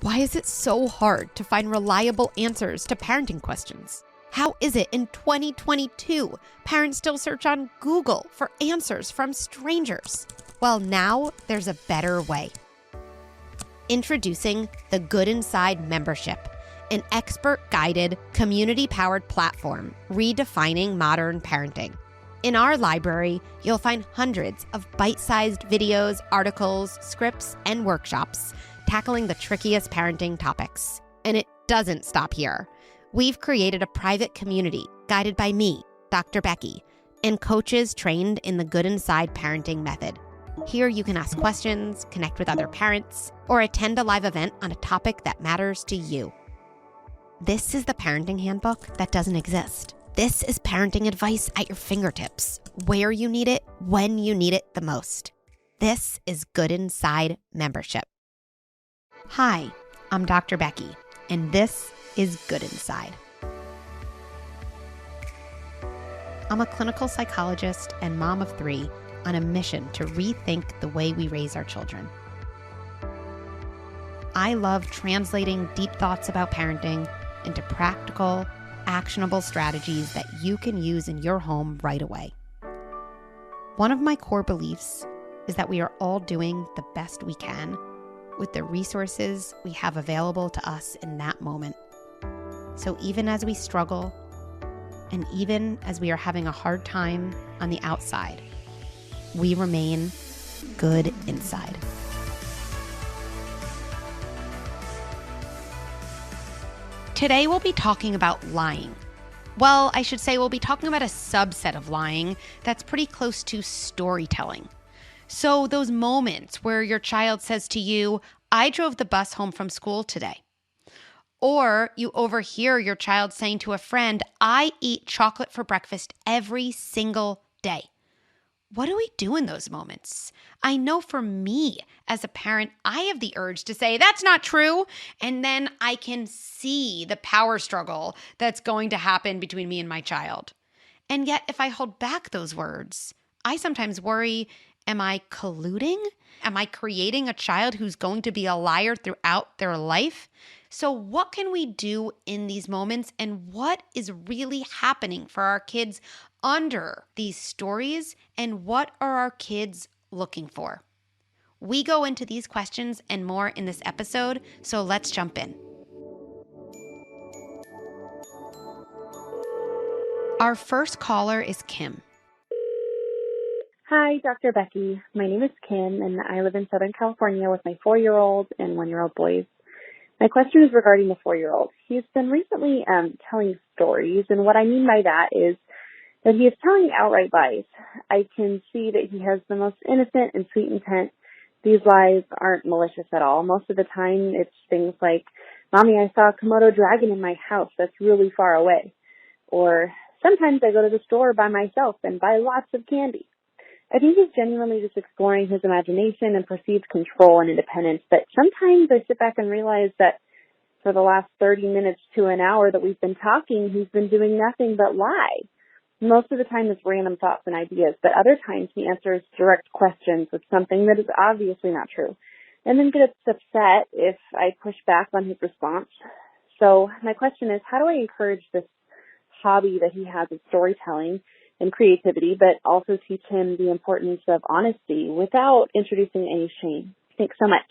Why is it so hard to find reliable answers to parenting questions? How is it in 2022 parents still search on Google for answers from strangers? Well, now there's a better way. Introducing the Good Inside membership, an expert-guided, community-powered platform redefining modern parenting. In our library, you'll find hundreds of bite-sized videos, articles, scripts, and workshops tackling the trickiest parenting topics. And it doesn't stop here. We've created a private community guided by me, Dr. Becky, and coaches trained in the Good Inside parenting method. Here you can ask questions, connect with other parents, or attend a live event on a topic that matters to you. This is the parenting handbook that doesn't exist. This is parenting advice at your fingertips, where you need it, when you need it the most. This is Good Inside membership. Hi, I'm Dr. Becky, and this is Good Inside. I'm a clinical psychologist and mom of 3 on a mission to rethink the way we raise our children. I love translating deep thoughts about parenting into practical, actionable strategies that you can use in your home right away. One of my core beliefs is that we are all doing the best we can with the resources we have available to us in that moment. So even as we struggle, and even as we are having a hard time on the outside, we remain good inside. Today we'll be talking about lying. Well, I should say we'll be talking about a subset of lying that's pretty close to storytelling. So those moments where your child says to you, "I drove the bus home from school today." Or you overhear your child saying to a friend, "I eat chocolate for breakfast every single day." What do we do in those moments? I know for me as a parent, I have the urge to say, "That's not true." And then I can see the power struggle that's going to happen between me and my child. And yet, if I hold back those words, I sometimes worry, am I colluding? Am I creating a child who's going to be a liar throughout their life? So what can we do in these moments, and what is really happening for our kids under these stories, and what are our kids looking for? We go into these questions and more in this episode, so let's jump in. Our first caller is Kim. Hi, Dr. Becky. My name is Kim, and I live in Southern California with my 4-year-old and 1-year-old boys. My question is regarding the 4-year-old. He's been recently telling stories, and what I mean by that is that he is telling outright lies. I can see that he has the most innocent and sweet intent. These lies aren't malicious at all. Most of the time, it's things like, "Mommy, I saw a komodo dragon in my house that's really far away." Or, "Sometimes I go to the store by myself and buy lots of candy." I think he's genuinely just exploring his imagination and perceived control and independence. But sometimes I sit back and realize that for the last 30 minutes to an hour that we've been talking, he's been doing nothing but lie. Most of the time it's random thoughts and ideas, but other times he answers direct questions with something that is obviously not true, and then gets upset if I push back on his response. So my question is, how do I encourage this hobby that he has of storytelling and creativity, but also teach him the importance of honesty without introducing any shame? Thanks so much.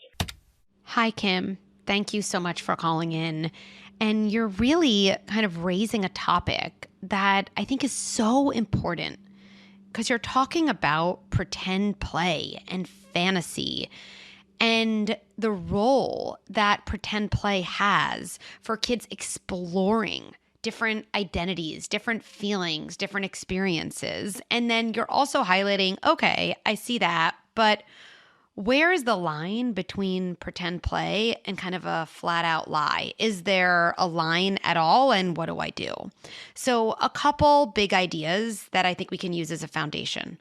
Hi, Kim. Thank you so much for calling in. And you're really kind of raising a topic that I think is so important, because you're talking about pretend play and fantasy and the role that pretend play has for kids exploring different identities, different feelings, different experiences. And then you're also highlighting, okay, I see that, but where is the line between pretend play and kind of a flat out lie? Is there a line at all? And what do I do? So a couple big ideas that I think we can use as a foundation.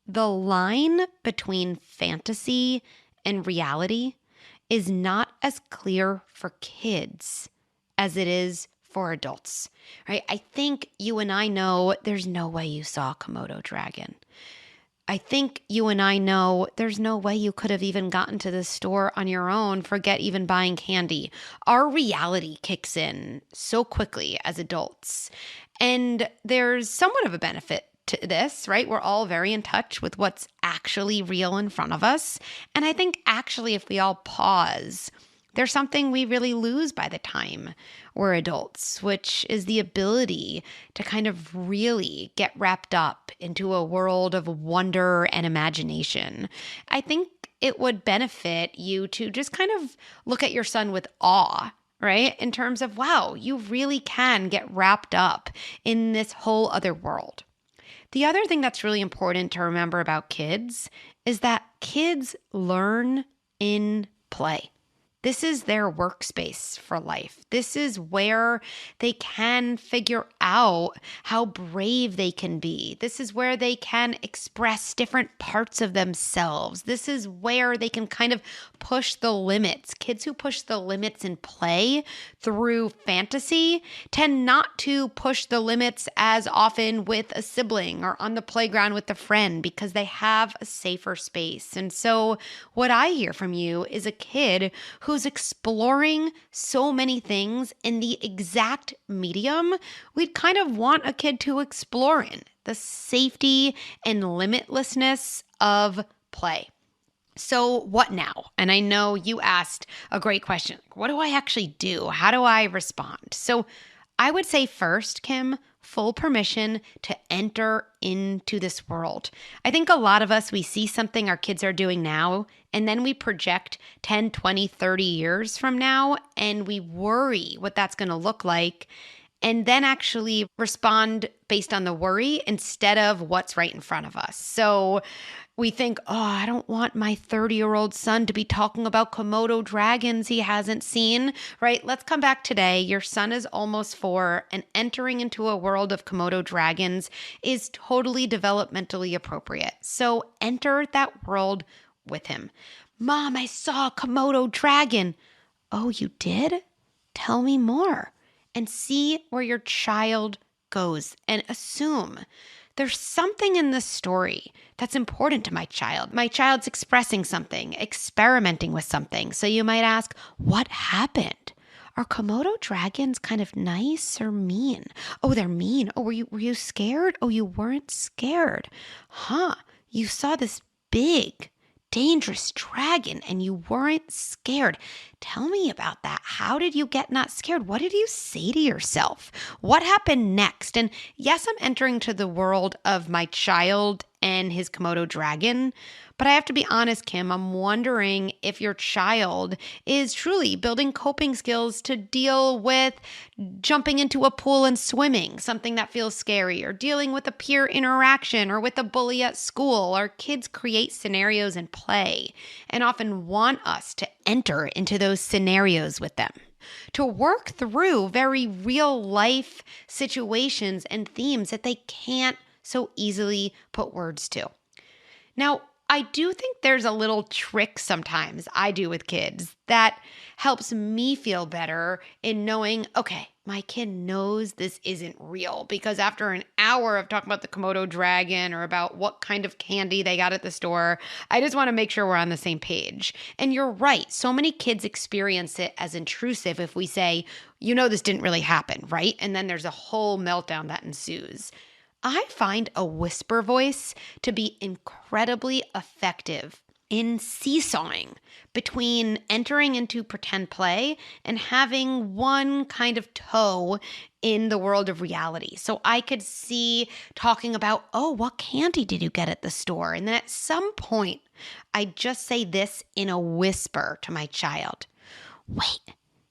The line between fantasy and reality is not as clear for kids as it is for adults, right? I think you and I know there's no way you saw a komodo dragon. I think you and I know there's no way you could have even gotten to the store on your own, forget even buying candy. Our reality kicks in so quickly as adults. And there's somewhat of a benefit to this, right? We're all very in touch with what's actually real in front of us. And I think actually, if we all pause, there's something we really lose by the time we're adults, which is the ability to kind of really get wrapped up into a world of wonder and imagination. I think it would benefit you to just kind of look at your son with awe, right? In terms of, wow, you really can get wrapped up in this whole other world. The other thing that's really important to remember about kids is that kids learn in play. This is their workspace for life. This is where they can figure out how brave they can be. This is where they can express different parts of themselves. This is where they can kind of push the limits. Kids who push the limits in play through fantasy tend not to push the limits as often with a sibling or on the playground with a friend because they have a safer space. And so what I hear from you is a kid who's exploring so many things in the exact medium we'd kind of want a kid to explore in, the safety and limitlessness of play. So what now? And I know you asked a great question. What do I actually do? How do I respond? So I would say first, Kim, full permission to enter into this world. I think a lot of us, we see something our kids are doing now, and then we project 10, 20, 30 years from now, and we worry what that's going to look like, and then actually respond based on the worry instead of what's right in front of us. So we think, oh, I don't want my 30-year-old son to be talking about komodo dragons he hasn't seen, right? Let's come back today. Your son is almost 4, and entering into a world of komodo dragons is totally developmentally appropriate. So enter that world with him. Mom, I saw a komodo dragon. Oh, you did? Tell me more. And see where your child goes and assume there's something in this story that's important to my child. My child's expressing something, experimenting with something. So you might ask, what happened? Are komodo dragons kind of nice or mean? Oh, they're mean. Oh, were you scared? Oh, you weren't scared. Huh. You saw this big, dangerous dragon and you weren't scared. Tell me about that. How did you get not scared? What did you say to yourself? What happened next? And yes, I'm entering to the world of my child and his komodo dragon. But I have to be honest, Kim, I'm wondering if your child is truly building coping skills to deal with jumping into a pool and swimming, something that feels scary, or dealing with a peer interaction or with a bully at school. Our kids create scenarios and play and often want us to enter into those scenarios with them, to work through very real life situations and themes that they can't so easily put words to. Now, I do think there's a little trick sometimes I do with kids that helps me feel better in knowing, okay, my kid knows this isn't real, because after an hour of talking about the Komodo dragon or about what kind of candy they got at the store, I just want to make sure we're on the same page. And you're right. So many kids experience it as intrusive if we say, you know, this didn't really happen, right? And then there's a whole meltdown that ensues. I find a whisper voice to be incredibly effective in seesawing between entering into pretend play and having one kind of toe in the world of reality. So I could see talking about, oh, what candy did you get at the store? And then at some point, I just say this in a whisper to my child. Wait.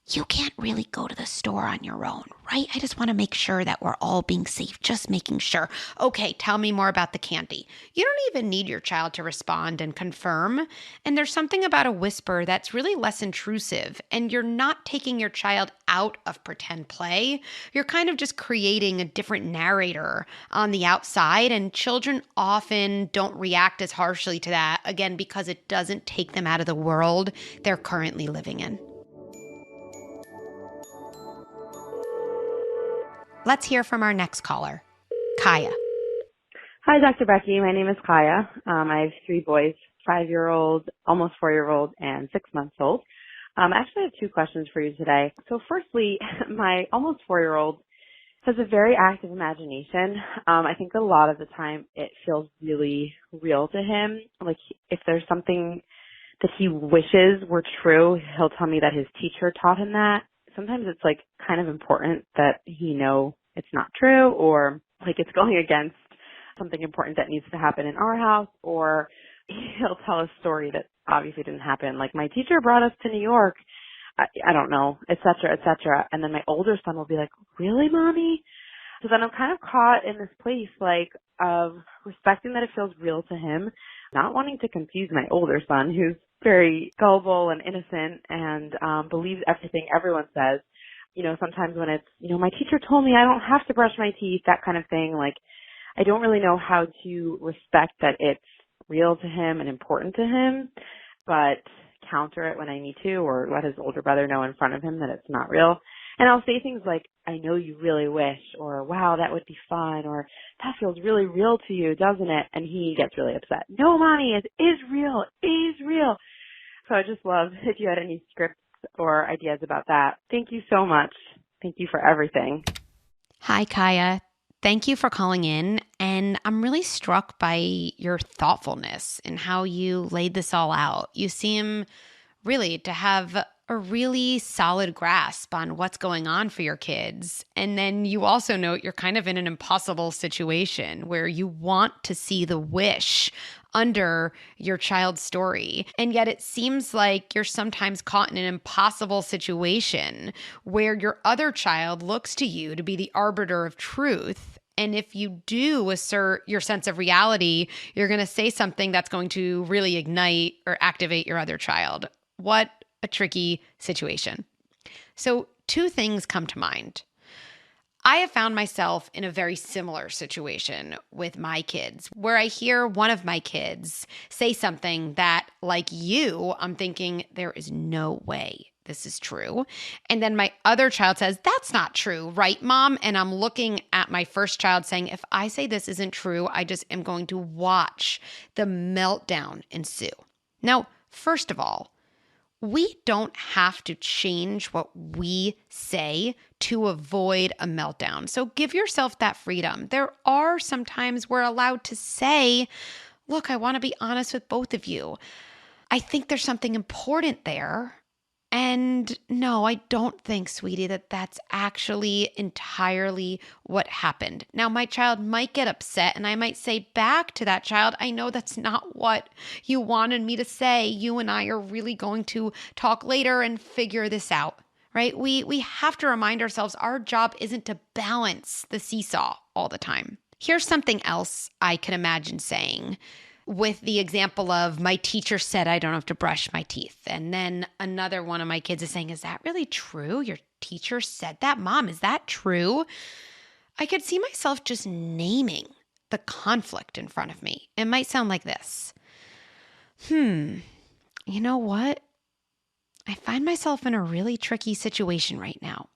You can't really go to the store on your own, right? I just want to make sure that we're all being safe, just making sure. Okay, tell me more about the candy. You don't even need your child to respond and confirm. And there's something about a whisper that's really less intrusive, and you're not taking your child out of pretend play. You're kind of just creating a different narrator on the outside, and children often don't react as harshly to that, again, because it doesn't take them out of the world they're currently living in. Let's hear from our next caller, Kaya. Hi, Dr. Becky. My name is Kaya. I have three boys, 5-year-old, almost 4-year-old, and 6-month-old. I actually have two questions for you today. So firstly, my almost 4-year-old has a very active imagination. I think a lot of the time it feels really real to him. Like if there's something that he wishes were true, he'll tell me that his teacher taught him that. Sometimes it's like kind of important that he know it's not true, or like it's going against something important that needs to happen in our house, or he'll tell a story that obviously didn't happen. Like my teacher brought us to New York. I don't know, et cetera, et cetera. And then my older son will be like, really, mommy? So then I'm kind of caught in this place like of respecting that it feels real to him, not wanting to confuse my older son who's very gullible and innocent and believes everything everyone says. You know, sometimes when it's, you know, my teacher told me I don't have to brush my teeth, that kind of thing, like I don't really know how to respect that it's real to him and important to him, but counter it when I need to, or let his older brother know in front of him that it's not real. And I'll say things like, I know you really wish, or wow, that would be fun, or that feels really real to you, doesn't it? And he gets really upset. No, mommy, it is real. It is real. So I just love if you had any scripts or ideas about that. Thank you so much. Thank you for everything. Hi, Kaya. Thank you for calling in. And I'm really struck by your thoughtfulness and how you laid this all out. You seem really to have a really solid grasp on what's going on for your kids. And then you also note you're kind of in an impossible situation where you want to see the wish under your child's story. And yet it seems like you're sometimes caught in an impossible situation where your other child looks to you to be the arbiter of truth. And if you do assert your sense of reality, you're going to say something that's going to really ignite or activate your other child. What a tricky situation. So, two things come to mind. I have found myself in a very similar situation with my kids where I hear one of my kids say something that, like you, I'm thinking, there is no way this is true. And then my other child says, that's not true, right, mom? And I'm looking at my first child saying, if I say this isn't true, I just am going to watch the meltdown ensue. Now, first of all, we don't have to change what we say to avoid a meltdown. So give yourself that freedom. There are some times we're allowed to say, look, I want to be honest with both of you. I think there's something important there. And no, I don't think, sweetie, that that's actually entirely what happened. Now, my child might get upset and I might say back to that child, I know that's not what you wanted me to say. You and I are really going to talk later and figure this out, right? We have to remind ourselves our job isn't to balance the seesaw all the time. Here's something else I can imagine saying with the example of my teacher said I don't have to brush my teeth. And then another one of my kids is saying, is that really true? Your teacher said that? Mom, is that true? I could see myself just naming the conflict in front of me. It might sound like this. You know what? I find myself in a really tricky situation right now.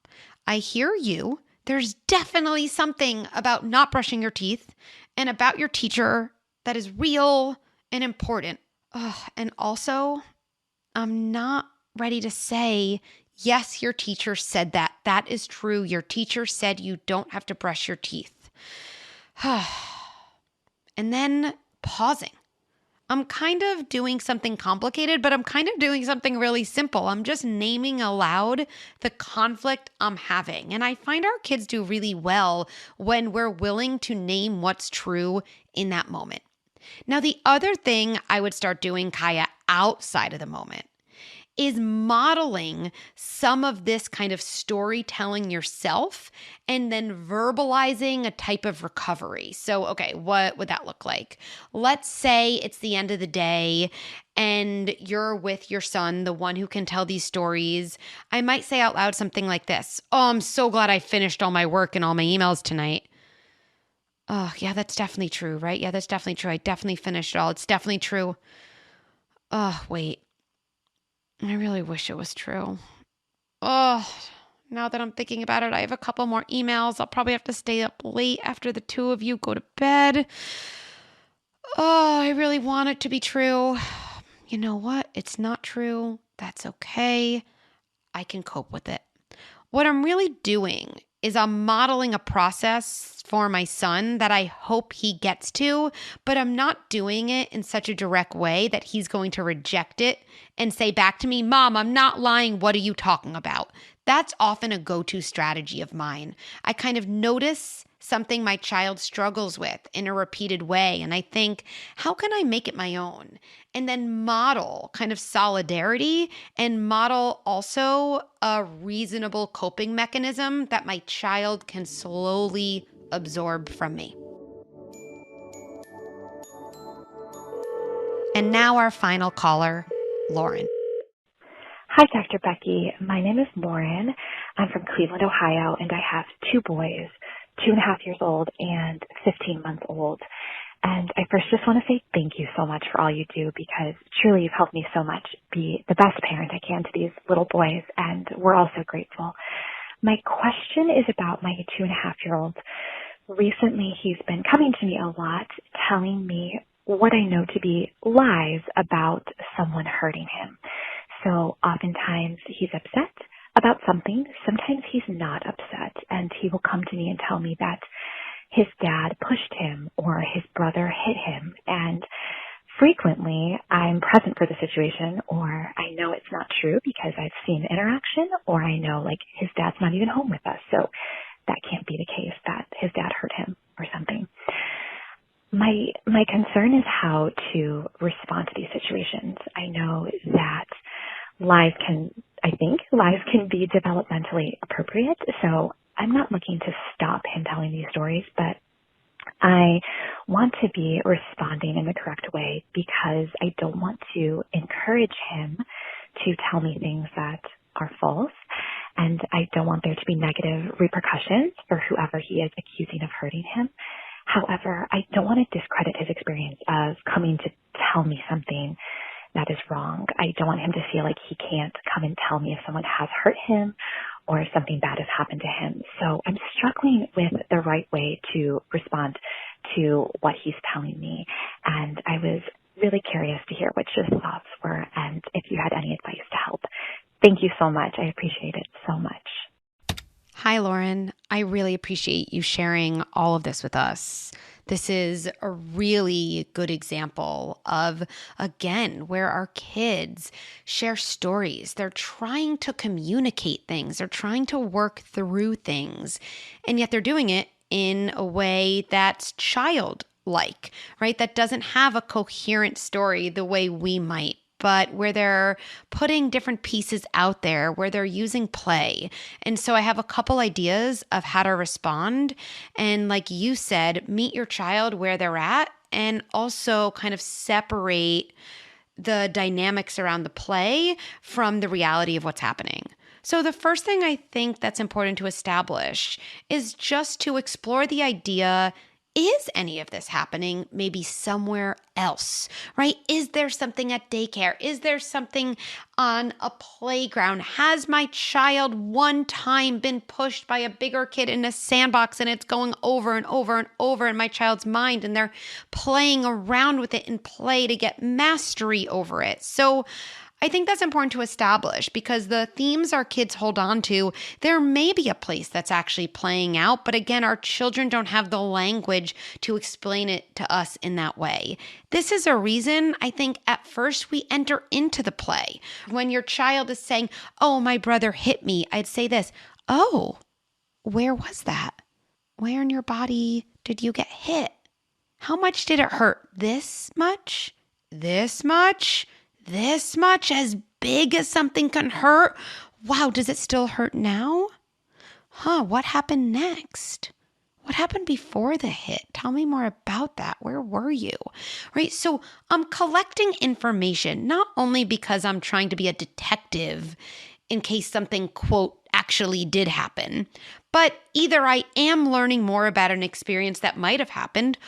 I hear you. There's definitely something about not brushing your teeth and about your teacher that is real and important. And also, I'm not ready to say, yes, your teacher said that. That is true. Your teacher said you don't have to brush your teeth. And then pausing. I'm kind of doing something complicated, but I'm kind of doing something really simple. I'm just naming aloud the conflict I'm having. And I find our kids do really well when we're willing to name what's true in that moment. Now, the other thing I would start doing, Kaya, outside of the moment is modeling some of this kind of storytelling yourself and then verbalizing a type of recovery. So, okay, what would that look like? Let's say it's the end of the day and you're with your son, the one who can tell these stories. I might say out loud something like this. Oh, I'm so glad I finished all my work and all my emails tonight. Oh, yeah, that's definitely true, right? Yeah, that's definitely true. I definitely finished it all. It's definitely true. Oh, wait. I really wish it was true. Oh, Now that I'm thinking about it, I have a couple more emails. I'll probably have to stay up late after the two of you go to bed. Oh, I really want it to be true. You know what? It's not true. That's okay. I can cope with it. What I'm really doing is I'm modeling a process for my son that I hope he gets to, but I'm not doing it in such a direct way that he's going to reject it and say back to me, Mom, I'm not lying. What are you talking about? That's often a go-to strategy of mine. I kind of notice something my child struggles with in a repeated way, and I think, how can I make it my own? And then model kind of solidarity and model also a reasonable coping mechanism that my child can slowly absorb from me. And now our final caller, Lauren. Hi, Dr. Becky. My name is Lauren. I'm from Cleveland, Ohio, and I have two boys, 2.5 years old and 15 months old. And I first just want to say thank you so much for all you do, because truly you've helped me so much be the best parent I can to these little boys, and we're all so grateful. My question is about my 2.5-year-old. Recently, he's been coming to me a lot, telling me what I know to be lies about someone hurting him. So oftentimes he's upset about something. Sometimes he's not upset, and he will come to me and tell me that his dad pushed him or his brother hit him. And frequently I'm present for the situation, or I know it's not true because I've seen the interaction, or I know like his dad's not even home with us. So that can't be the case that his dad hurt him or something. My concern is how to respond to these situations. I know that lies can be developmentally appropriate. So I'm not looking to stop him telling these stories, but I want to be responding in the correct way, because I don't want to encourage him to tell me things that are false, and I don't want there to be negative repercussions for whoever he is accusing of hurting him. However, I don't want to discredit his experience of coming to tell me something that is wrong. I don't want him to feel like he can't come and tell me if someone has hurt him or something bad has happened to him. So I'm struggling with the right way to respond to what he's telling me. And I was really curious to hear what your thoughts were and if you had any advice to help. Thank you so much. I appreciate it so much. Hi, Lauren. I really appreciate you sharing all of this with us. This is a really good example of, again, where our kids share stories. They're trying to communicate things. They're trying to work through things. And yet they're doing it in a way that's childlike, right? That doesn't have a coherent story the way we might, but where they're putting different pieces out there, where they're using play. And so I have a couple ideas of how to respond. And like you said, meet your child where they're at, and also kind of separate the dynamics around the play from the reality of what's happening. So the first thing I think that's important to establish is just to explore the idea, is any of this happening maybe somewhere else, right? Is there something at daycare? Is there something on a playground? Has my child one time been pushed by a bigger kid in a sandbox and it's going over and over and over in my child's mind, and they're playing around with it in play to get mastery over it? So I think that's important to establish, because the themes our kids hold on to, there may be a place that's actually playing out, but again, our children don't have the language to explain it to us in that way. This is a reason I think at first we enter into the play. When your child is saying, "Oh, my brother hit me," I'd say this, "Oh, where was that? Where in your body did you get hit? How much did it hurt? This much? This much? This much? As big as something can hurt? Wow, does it still hurt now? What happened next? What happened before the hit? Tell me more about that. Where were you?" Right? So I'm collecting information, not only because I'm trying to be a detective in case something, quote, actually did happen, but either I am learning more about an experience that might have happened,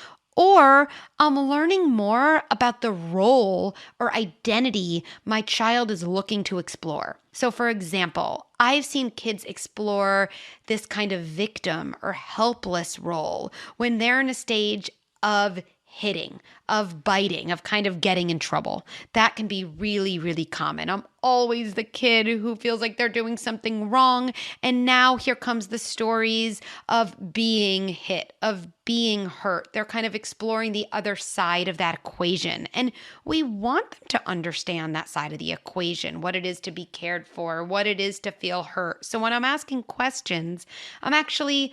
Or I'm learning more about the role or identity my child is looking to explore. So, for example, I've seen kids explore this kind of victim or helpless role when they're in a stage of hitting, of biting, of kind of getting in trouble. That can be really, really common. I'm always the kid who feels like they're doing something wrong. And now here comes the stories of being hit, of being hurt. They're kind of exploring the other side of that equation. And we want them to understand that side of the equation, what it is to be cared for, what it is to feel hurt. So when I'm asking questions, I'm actually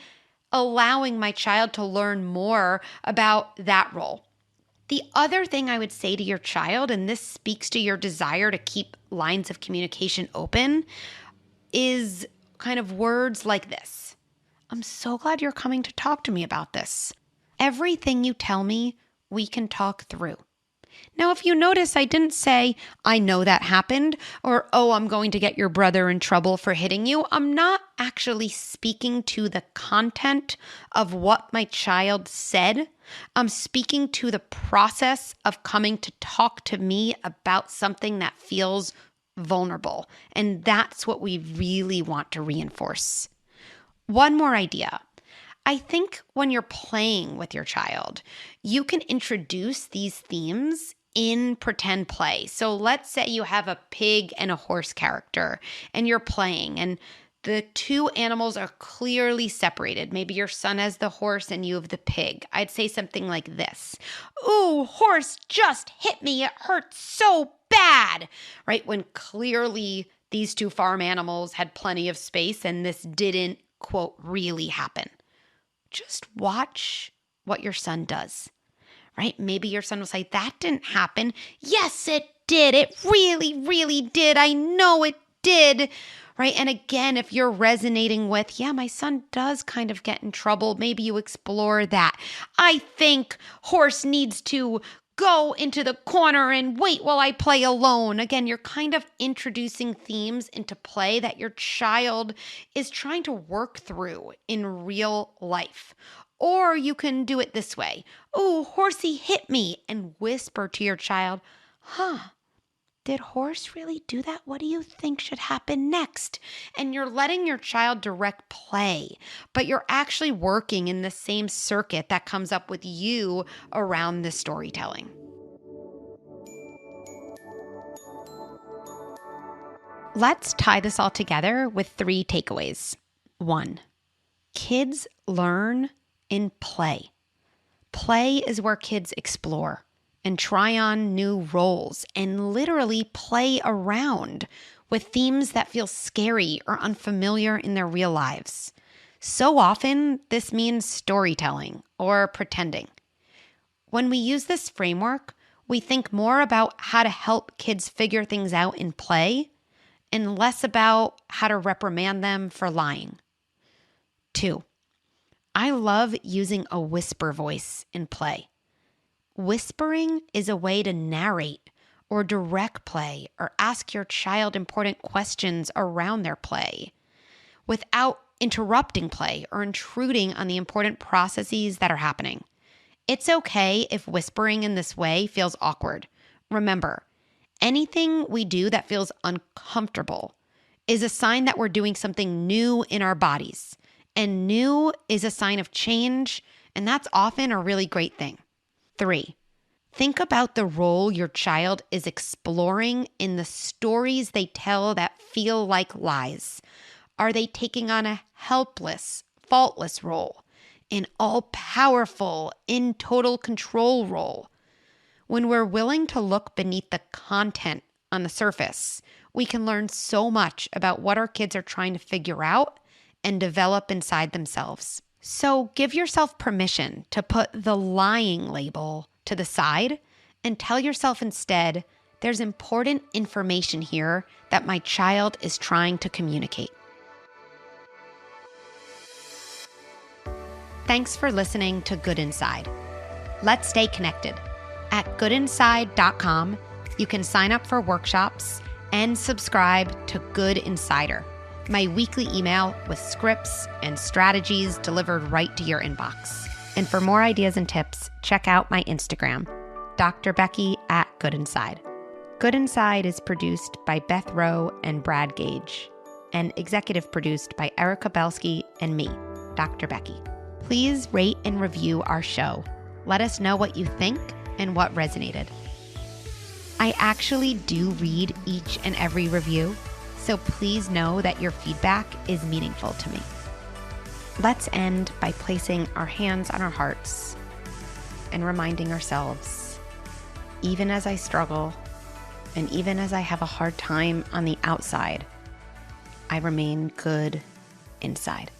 allowing my child to learn more about that role. The other thing I would say to your child, and this speaks to your desire to keep lines of communication open, is kind of words like this. I'm so glad you're coming to talk to me about this. Everything you tell me, we can talk through. Now, if you notice, I didn't say, I know that happened, or, oh, I'm going to get your brother in trouble for hitting you. I'm not actually speaking to the content of what my child said. I'm speaking to the process of coming to talk to me about something that feels vulnerable. And that's what we really want to reinforce. One more idea. I think when you're playing with your child, you can introduce these themes in pretend play. So let's say you have a pig and a horse character and you're playing and the two animals are clearly separated. Maybe your son has the horse and you have the pig. I'd say something like this. Ooh, horse just hit me. It hurts so bad, right? When clearly these two farm animals had plenty of space and this didn't, quote, really happen. Just watch what your son does, right? Maybe your son will say, that didn't happen. Yes, it did. It really, really did. I know it did, right? And again, if you're resonating with, yeah, my son does kind of get in trouble, maybe you explore that. I think horse needs to go into the corner and wait while I play alone. Again, you're kind of introducing themes into play that your child is trying to work through in real life. Or you can do it this way. Oh, horsey hit me, and whisper to your child, did horse really do that? What do you think should happen next? And you're letting your child direct play, but you're actually working in the same circuit that comes up with you around the storytelling. Let's tie this all together with 3 takeaways. 1, kids learn in play. Play is where kids explore and try on new roles and literally play around with themes that feel scary or unfamiliar in their real lives. So often, this means storytelling or pretending. When we use this framework, we think more about how to help kids figure things out in play and less about how to reprimand them for lying. 2, I love using a whisper voice in play. Whispering is a way to narrate or direct play or ask your child important questions around their play without interrupting play or intruding on the important processes that are happening. It's okay if whispering in this way feels awkward. Remember, anything we do that feels uncomfortable is a sign that we're doing something new in our bodies. And new is a sign of change, and that's often a really great thing. 3, think about the role your child is exploring in the stories they tell that feel like lies. Are they taking on a helpless, faultless role, an all-powerful, in total control role? When we're willing to look beneath the content on the surface, we can learn so much about what our kids are trying to figure out and develop inside themselves. So give yourself permission to put the lying label to the side and tell yourself instead, there's important information here that my child is trying to communicate. Thanks for listening to Good Inside. Let's stay connected. At goodinside.com, you can sign up for workshops and subscribe to Good Insider, my weekly email with scripts and strategies delivered right to your inbox. And for more ideas and tips, check out my Instagram, Dr. Becky at Good Inside. Good Inside is produced by Beth Rowe and Brad Gage, and executive produced by Erica Belsky and me, Dr. Becky. Please rate and review our show. Let us know what you think and what resonated. I actually do read each and every review, so please know that your feedback is meaningful to me. Let's end by placing our hands on our hearts and reminding ourselves, even as I struggle and even as I have a hard time on the outside, I remain good inside.